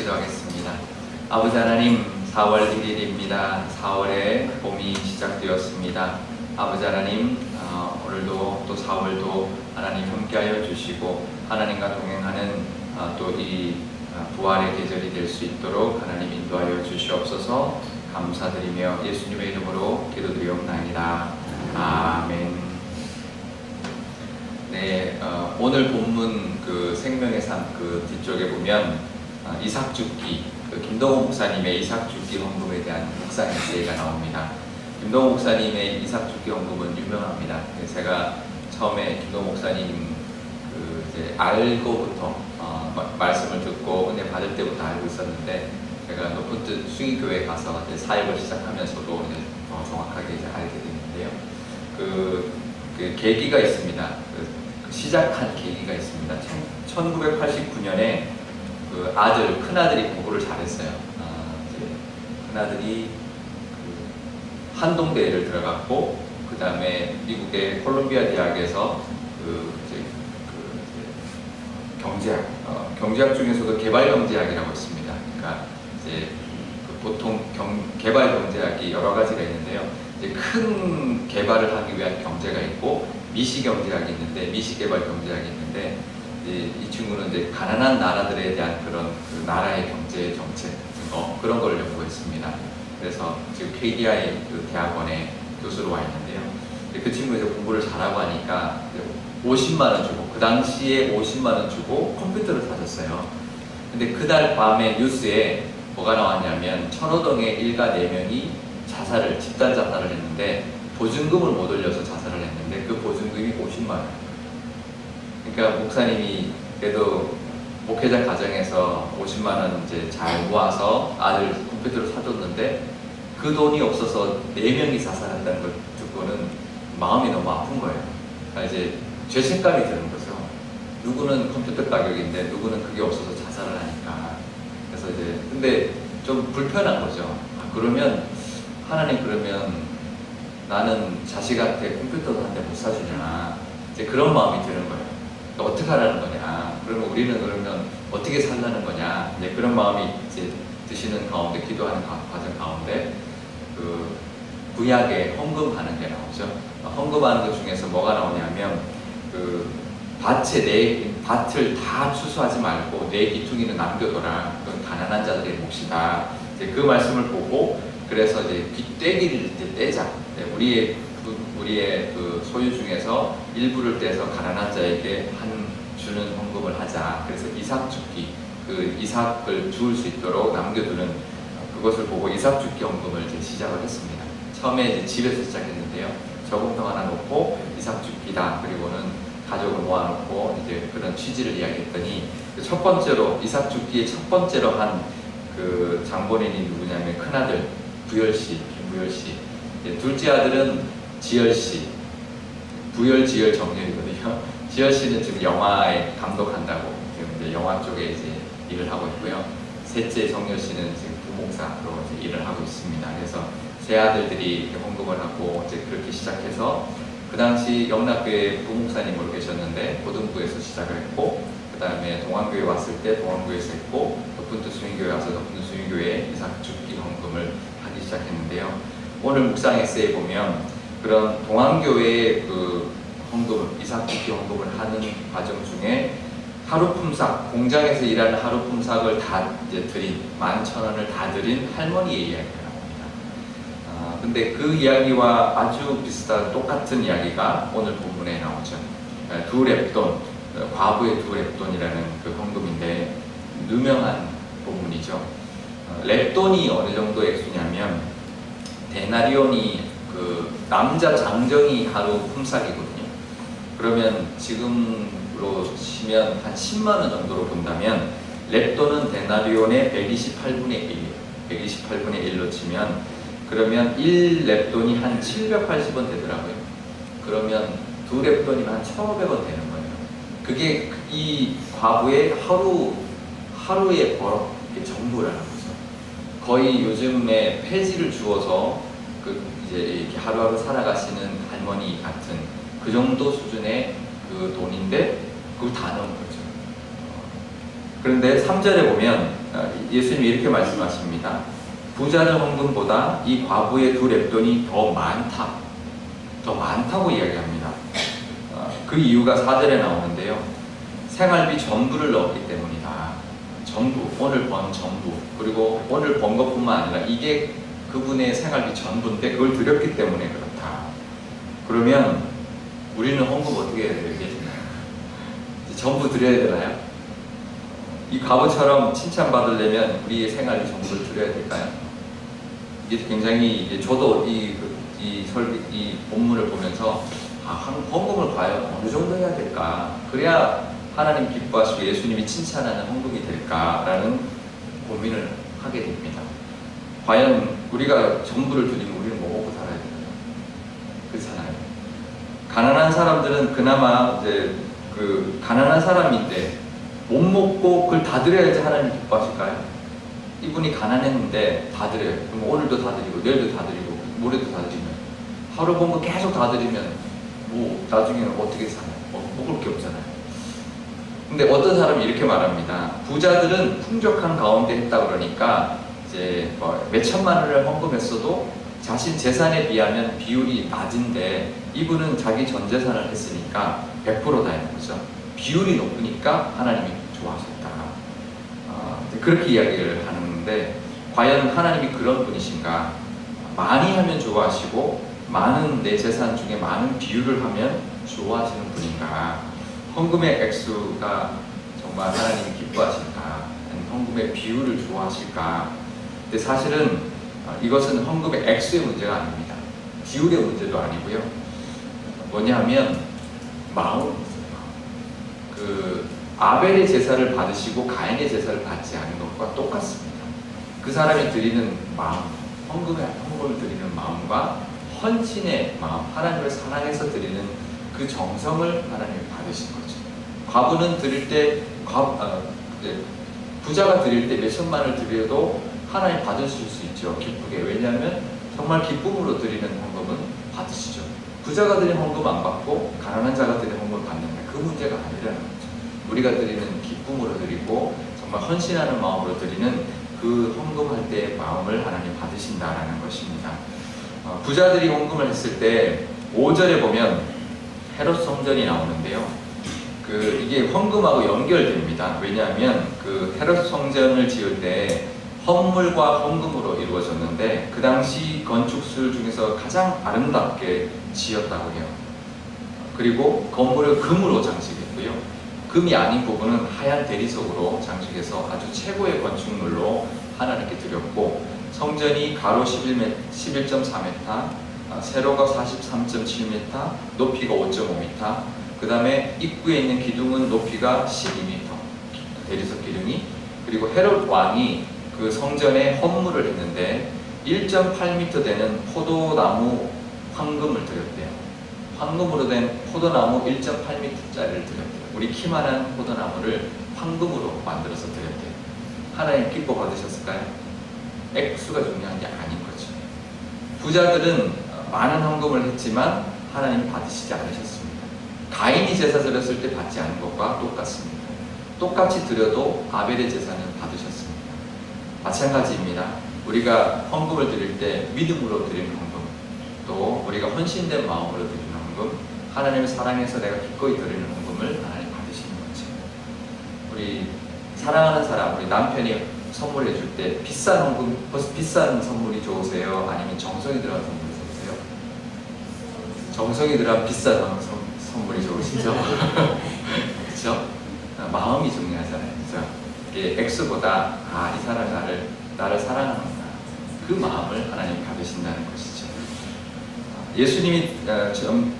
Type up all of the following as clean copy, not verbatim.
기도하겠습니다. 아버지 하나님, 4월 1일입니다. 4월에 봄이 시작되었습니다. 아버지 하나님, 오늘도 또 4월도 하나님 함께하여 주시고 하나님과 동행하는 또 이 부활의 계절이 될 수 있도록 하나님 인도하여 주시옵소서. 감사드리며 예수님의 이름으로 기도드리옵나이다. 아멘. 네, 오늘 본문 그 생명의 삶 그 뒤쪽에 보면 이삭 죽기, 김동호 목사님의 이삭 죽기 헌금에 대한 묵상 에세이가 나옵니다. 김동호 목사님의 이삭 죽기 헌금은 유명합니다. 제가 처음에 김동호 목사님 이제 알고부터 말씀을 듣고 은혜 받을 때부터 알고 있었는데, 제가 높은 뜻 수의교회 가서 이제 사역을 시작하면서도 이제 정확하게 이제 알게 됐는데요. 그 계기가 있습니다. 시작한 계기가 있습니다. 1989년에 그 큰아들이 공부를 잘했어요. 큰아들이 한동대를 들어갔고, 그 다음에 미국의 콜롬비아 대학에서 경제학 중에서도 개발경제학이라고 있습니다. 그러니까 이제 보통 개발경제학이 여러 가지가 있는데요. 이제 큰 개발을 하기 위한 경제가 있고, 미시경제학이 있는데, 미시개발경제학이 있는데, 이 친구는 이제 가난한 나라들에 대한 그런 그 나라의 경제 정책 같은 거, 그런 걸 연구했습니다. 그래서 지금 KDI 그 대학원에 교수로 와 있는데요. 그 친구 이제 공부를 잘하고 하니까 50만 원 주고, 그 당시에 50만 원 주고 컴퓨터를 사줬어요. 근데 그날 밤에 뉴스에 뭐가 나왔냐면, 천호동의 일가 4명이 집단 자살을 했는데 보증금을 못 올려서 자살을 했는데 그 보증금이 50만 원. 그러니까 목사님이 그래도 목회자 가정에서 50만 원 이제 잘 모아서 아들 컴퓨터를 사줬는데 그 돈이 없어서 4명이 자살한다는 걸 듣고는 마음이 너무 아픈 거예요. 그러니까 이제 죄책감이 드는 거죠. 누구는 컴퓨터 가격인데 누구는 그게 없어서 자살을 하니까. 그래서 이제 근데 좀 불편한 거죠. 그러면 하나님, 그러면 나는 자식한테 컴퓨터도 한 대 못 사주냐, 이제 그런 마음이 드는 거예요. 그러니까 어떻게 하라는 거냐, 그러면 우리는 그러면 어떻게 살라는 거냐, 이제 그런 마음이 이제 드시는 가운데, 기도하는 과정 가운데 그 구약에 헌금하는 게 나오죠. 헌금하는 것 중에서 뭐가 나오냐면, 그 밭을 다 추수하지 말고 내 기퉁이는 남겨둬라. 그건 가난한 자들의 몫이다. 이제 그 말씀을 보고, 그래서 이제 떼기를 이제 떼자. 우리의 그 소유 중에서 일부를 떼서 가난한 자에게 주는 헌금을 하자. 그래서 이삭 죽기, 그 이삭을 주울 수 있도록 남겨두는 그것을 보고 이삭 죽기 헌금을 이제 시작을 했습니다. 처음에 이제 집에서 시작했는데요. 저금통 하나 놓고 이삭 죽기다. 그리고는 가족을 모아놓고 이제 그런 취지를 이야기했더니, 첫 번째로 이삭 죽기의 첫 번째로 한 그 장본인이 누구냐면 큰아들 부열씨, 김부열씨. 둘째 아들은 지열씨, 부열, 지열, 정렬이거든요. 지열씨는 지금 영화에 감독한다고 지금 이제 영화 쪽에 이제 일을 하고 있고요. 셋째 정렬씨는 지금 부목사로 이제 일을 하고 있습니다. 그래서 세 아들들이 헌금을 하고 이제 그렇게 시작해서, 그 당시 영락교회 부목사님으로 계셨는데 고등부에서 시작을 했고, 그 다음에 동안교회 왔을 때 동안교회에서 했고, 높은 뜻 수인교회 와서 높은 뜻 수인교회에 이삭 죽기 헌금을 하기 시작했는데요. 오늘 묵상 에세이에 보면 그런 동안교회의 그 헌금, 이삭 죽기 헌금을 하는 과정 중에 하루 품삯, 공장에서 일하는 하루 품삯을 다 이제 드린, 11,000원을 다 드린 할머니의 이야기가 나옵니다. 근데 그 이야기와 아주 비슷한 똑같은 이야기가 오늘 본문에 나오죠. 두 렙돈, 과부의 두 렙돈이라는 그 헌금인데 유명한 본문이죠. 렙돈이 어느 정도 액수냐면, 데나리온이 그 남자 장정이 하루 품삯이거든요. 그러면 지금으로 치면 한 10만 원 정도로 본다면, 렙돈은 데나리온의 128분의 1이에요. 128분의 1로 치면, 그러면 1렙돈이 한 780원 되더라고요. 그러면 두 렙돈이면 한 1,500원 되는 거예요. 그게 이 과부의 하루의 벌어, 이게 전부라는 거죠. 거의 요즘에 폐지를 주어서 이제 이렇게 하루하루 살아가시는 할머니 같은 그 정도 수준의 그 돈인데 그걸 다 넣은 거죠. 그런데 3절에 보면 예수님이 이렇게 말씀하십니다. 부자는 헌금보다 이 과부의 두 렙돈이 더 많다고 이야기합니다. 그 이유가 4절에 나오는데요. 생활비 전부를 넣었기 때문이다. 전부, 오늘 번 전부, 그리고 오늘 번 것뿐만 아니라 이게 그분의 생활비 전부인데 그걸 드렸기 때문에 그렇다. 그러면 우리는 헌금 어떻게 해야 되겠나요? 전부 드려야 되나요? 이 과부처럼 칭찬받으려면 우리의 생활비 전부를 드려야 될까요? 이게 굉장히 저도 이 본문을 보면서 헌금을 과연 어느 정도 해야 될까? 그래야 하나님 기뻐하시고 예수님이 칭찬하는 헌금이 될까라는 고민을 하게 됩니다. 과연 우리가 전부를 드리면 우리는 뭐 먹고 살아야 되나요? 그렇잖아요. 가난한 사람들은 그나마 이제 그 가난한 사람인데 못 먹고 그걸 다 드려야지 하나님 기뻐하실까요? 이분이 가난했는데 다 드려요. 그럼 오늘도 다 드리고 내일도 다 드리고 모레도 다 드리면 하루 본 거 계속 다 드리면 뭐 나중에는 어떻게 사나요? 먹을 게 없잖아요. 근데 어떤 사람이 이렇게 말합니다. 부자들은 풍족한 가운데 했다 그러니까 이제 몇 천만 원을 헌금했어도 자신 재산에 비하면 비율이 낮은데 이분은 자기 전 재산을 했으니까 100%다 있는 거죠. 비율이 높으니까 하나님이 좋아하셨다. 그렇게 이야기를 하는데 과연 하나님이 그런 분이신가? 많이 하면 좋아하시고 많은 내 재산 중에 많은 비율을 하면 좋아하시는 분인가? 헌금의 액수가 정말 하나님이 기뻐하실까? 헌금의 비율을 좋아하실까? 근데 사실은 이것은 헌금의 액수의 문제가 아닙니다. 비율의 문제도 아니고요. 뭐냐면 마음입니다. 그 아벨의 제사를 받으시고 가인의 제사를 받지 않은 것과 똑같습니다. 그 사람이 드리는 마음, 헌금을 드리는 마음과 헌신의 마음, 하나님을 사랑해서 드리는 그 정성을 하나님이 받으신 거죠. 과부는 드릴 때, 부자가 드릴 때 몇 천만을 드려도 하나님 받으실 수 있죠. 기쁘게. 왜냐하면 정말 기쁨으로 드리는 헌금은 받으시죠. 부자가 드린 헌금 안 받고 가난한 자가 드린 헌금을 받는다. 그 문제가 아니라는 거죠. 우리가 드리는 기쁨으로 드리고 정말 헌신하는 마음으로 드리는 그 헌금할 때의 마음을 하나님 받으신다라는 것입니다. 부자들이 헌금을 했을 때 5절에 보면 헤롯 성전이 나오는데요. 이게 헌금하고 연결됩니다. 왜냐하면 그 헤롯 성전을 지을 때 헌물과 헌금으로 이루어졌는데 그 당시 건축술 중에서 가장 아름답게 지었다고 해요. 그리고 건물을 금으로 장식했고요. 금이 아닌 부분은 하얀 대리석으로 장식해서 아주 최고의 건축물로 하나님께 드렸고 성전이 가로 11.4m, 세로가 43.7m, 높이가 5.5m, 그 다음에 입구에 있는 기둥은 높이가 12m, 대리석 기둥이. 그리고 헤롯 왕이 그 성전에 헌물을 했는데 1.8m 되는 포도나무 황금을 드렸대요. 황금으로 된 포도나무 1.8m짜리를 드렸대요. 우리 키만한 포도나무를 황금으로 만들어서 드렸대요. 하나님 기뻐 받으셨을까요? 액수가 중요한 게 아닌 거죠. 부자들은 많은 헌금을 했지만 하나님 받으시지 않으셨습니다. 가인이 제사 드렸을 때 받지 않은 것과 똑같습니다. 똑같이 드려도 아벨의 제사는 받으셨습니다. 마찬가지입니다. 우리가 헌금을 드릴 때 믿음으로 드리는 헌금, 또 우리가 헌신된 마음으로 드리는 헌금, 하나님을 사랑해서 내가 기꺼이 드리는 헌금을 하나님 받으시는 거죠. 우리 사랑하는 사람, 우리 남편이 선물해 줄 때 비싼 헌금, 비싼 선물이 좋으세요? 아니면 정성이 들어간 선물이 좋으세요? 정성이 들어간 비싼 선물이 좋으시죠? 그렇죠? 마음이 중요하잖아요. 그렇죠? 이게 액수보다 이 사람이 나를 사랑하는구나. 그 마음을 하나님 받으신다는 것이죠.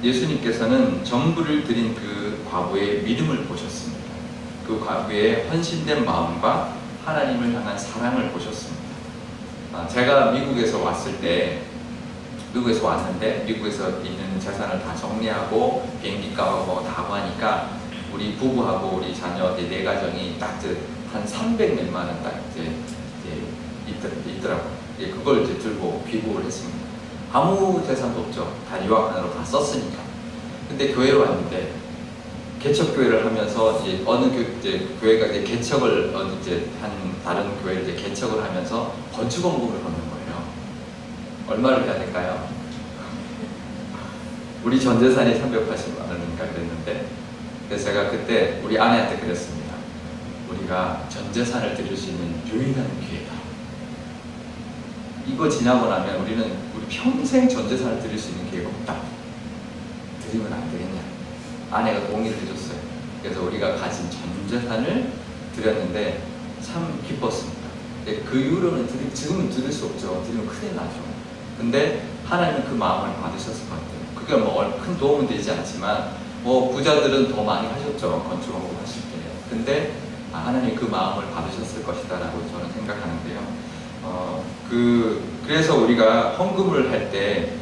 예수님께서는 전부를 드린 그 과부의 믿음을 보셨습니다. 그 과부의 헌신된 마음과 하나님을 향한 사랑을 보셨습니다. 제가 미국에서 왔는데 미국에서 있는 재산을 다 정리하고 비행기값하고 뭐 다 하니까 우리 부부하고 우리 자녀 네 가정이 딱 한 300몇만 원 딱 이제 있더라고요. 그걸 이제 들고 귀국을 했습니다. 아무 재산도 없죠. 다 유학하느라고 다 썼으니까. 근데 교회에 왔는데 개척교회를 하면서 이제 어느 이제 교회가 이제 개척을 이제 한 다른 교회를 이제 개척을 하면서 건축원금을 걷는 거예요. 얼마를 해야 될까요? 우리 전 재산이 380만 원인가 그랬는데, 그래서 제가 그때 우리 아내한테 그랬습니다. 우리가 전 재산을 드릴 수 있는 유일한 기회다. 이거 지나고 나면 우리 평생 전 재산을 드릴 수 있는 기회가 없다. 드리면 안 되겠냐? 아내가 동의를 해줬어요. 그래서 우리가 가진 전 재산을 드렸는데 참 기뻤습니다. 그 이후로는 지금은 드릴 수 없죠. 드리면 큰일 나죠. 근데 하나님은 그 마음을 받으셨을 것 같아요. 그게 뭐 큰 도움은 되지 않지만 뭐 부자들은 더 많이 하셨죠. 건축원금 하실 때. 근데 하나님이 그 마음을 받으셨을 것이다라고 저는 생각하는데요. 그래서 우리가 헌금을 할 때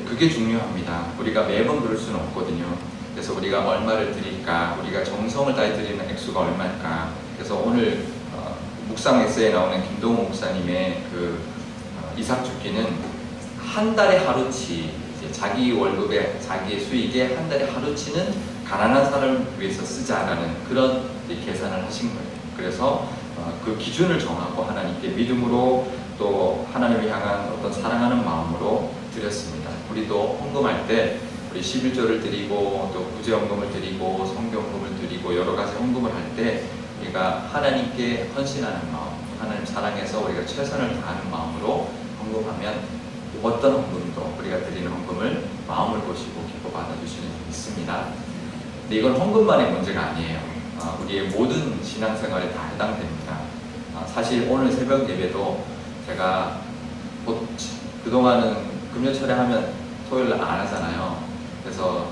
그게 중요합니다. 우리가 매번 그럴 수는 없거든요. 그래서 우리가 얼마를 드릴까, 우리가 정성을 다해 드리는 액수가 얼마일까. 그래서 오늘 묵상 에세이에 나오는 김동호 목사님의 이삭 주기는 한 달에 하루치, 자기 월급에 자기의 수익에 한 달에 하루치는 가난한 사람을 위해서 쓰자라는 그런 계산을 하신 거예요. 그래서 그 기준을 정하고 하나님께 믿음으로 또 하나님을 향한 어떤 사랑하는 마음으로 드렸습니다. 우리도 헌금할 때 우리 11조를 드리고 또 구제헌금을 드리고 성경금을 드리고 여러 가지 헌금을 할 때 우리가 하나님께 헌신하는 마음, 하나님 사랑해서 우리가 최선을 다하는 마음으로 헌금하면 어떤 헌금도 우리가 드리는 헌금을 마음을 보시고 기뻐 받아주시는 줄 믿습니다. 근데 이건 헌금만의 문제가 아니에요. 우리의 모든 신앙생활에 다 해당됩니다. 사실 오늘 새벽 예배도 제가 그동안은 금요철에 하면 토요일날 안 하잖아요. 그래서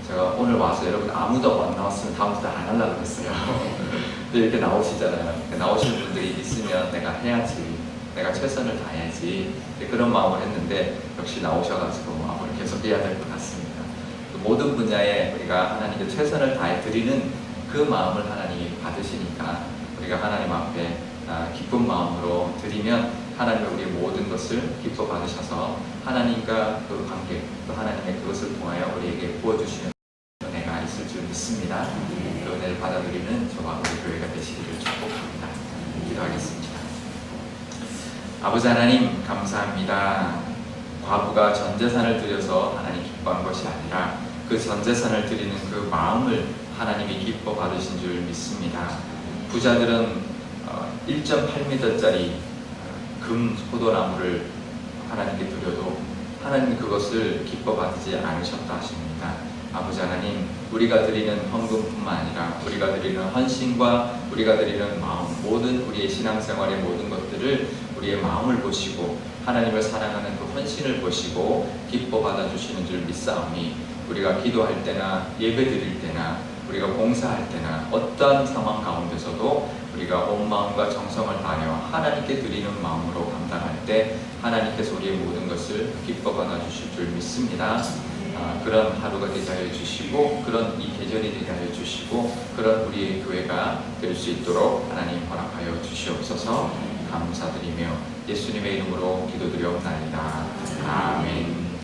제가 오늘 와서 여러분 아무도 안 나왔으면 다음부터 안 하려고 했어요. 근데 이렇게 나오시잖아요. 나오시는 분들이 있으면 내가 해야지, 내가 최선을 다해야지, 그런 마음을 했는데 역시 나오셔가지고 앞으로 계속 해야 될 것 같습니다. 모든 분야에 우리가 하나님께 최선을 다해 드리는 그 마음을 하나님이 받으시니까 우리가 하나님 앞에 기쁜 마음으로 드리면 하나님은 우리의 모든 것을 기뻐 받으셔서 하나님과 그 관계, 또 하나님의 그것을 통하여 우리에게 부어주시는 은혜가 있을 줄 믿습니다. 그 은혜를 받아들이는 저와 우리 교회가 되시기를 축복합니다. 기도하겠습니다. 아버지 하나님 감사합니다. 과부가 전 재산을 들여서 하나님 기뻐한 것이 아니라 그 전 재산을 드리는 그 마음을 하나님이 기뻐 받으신 줄 믿습니다. 부자들은 1.8m짜리 금 포도나무를 하나님께 드려도 하나님 그것을 기뻐 받지 않으셨다 하십니다. 아버지 하나님, 우리가 드리는 헌금뿐만 아니라 우리가 드리는 헌신과 우리가 드리는 마음, 모든 우리의 신앙생활의 모든 것들을 우리의 마음을 보시고 하나님을 사랑하는 그 헌신을 보시고 기뻐 받아주시는 줄 믿사오니 우리가 기도할 때나 예배 드릴 때나 우리가 봉사할 때나 어떠한 상황 가운데서도 우리가 온 마음과 정성을 다하여 하나님께 드리는 마음으로 감당할 때 하나님께서 우리의 모든 것을 기뻐 받아주실 줄 믿습니다. 그런 하루가 되게 하여 주시고 그런 이 계절이 되게 하여 주시고 그런 우리의 교회가 될 수 있도록 하나님 허락하여 주시옵소서. 감사드리며 예수님의 이름으로 기도드리옵나이다. 아멘.